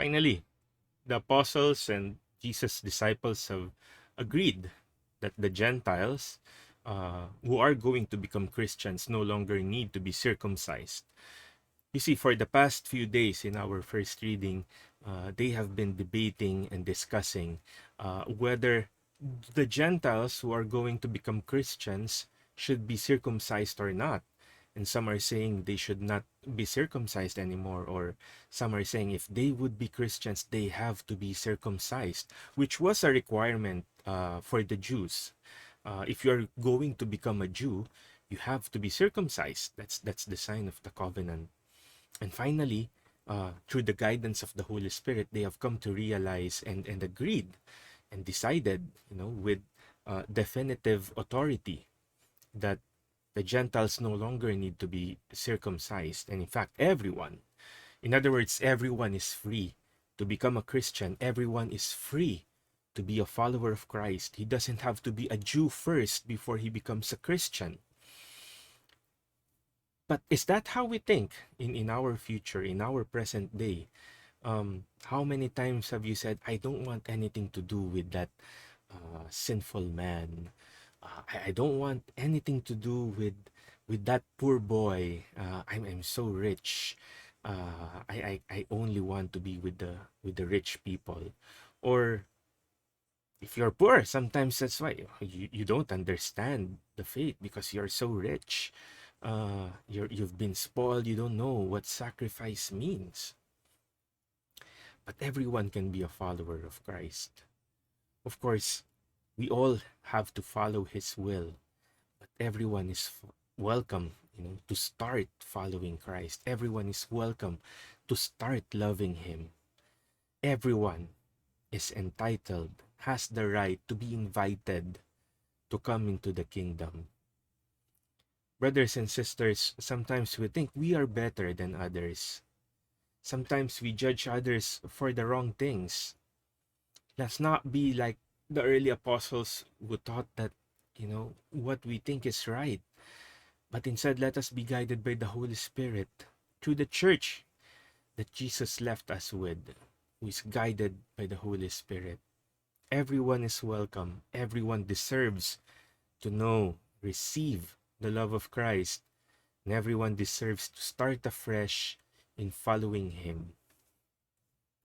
Finally, the apostles and Jesus' disciples have agreed that the Gentiles who are going to become Christians no longer need to be circumcised. You see, for the past few days in our first reading, they have been debating and discussing whether the Gentiles who are going to become Christians should be circumcised or not. And some are saying they should not be circumcised anymore, or some are saying if they would be Christians, they have to be circumcised, which was a requirement for the Jews. If you're going to become a Jew, you have to be circumcised. That's the sign of the covenant. And finally, through the guidance of the Holy Spirit, they have come to realize and agreed and decided, with definitive authority that the Gentiles no longer need to be circumcised. And in fact, everyone, in other words, everyone is free to become a Christian. Everyone is free to be a follower of Christ. He doesn't have to be a Jew first before he becomes a Christian. But is that how we think in our future, in our present day? How many times have you said, I don't want anything to do with that sinful man? I don't want anything to do with that poor boy. I'm so rich. I only want to be with the rich people. Or if you're poor, sometimes that's why you don't understand the faith because you're so rich. You've been spoiled. You don't know what sacrifice means. But everyone can be a follower of Christ. Of course, we all have to follow His will, but everyone is welcome, to start following Christ. Everyone is welcome to start loving Him. Everyone is entitled, has the right to be invited to come into the kingdom. Brothers and sisters, sometimes we think we are better than others. Sometimes we judge others for the wrong things. Let's not be like the early apostles who thought that, what we think is right. But instead, let us be guided by the Holy Spirit through the church that Jesus left us with, who is guided by the Holy Spirit. Everyone is welcome. Everyone deserves to know, receive the love of Christ. And everyone deserves to start afresh in following Him.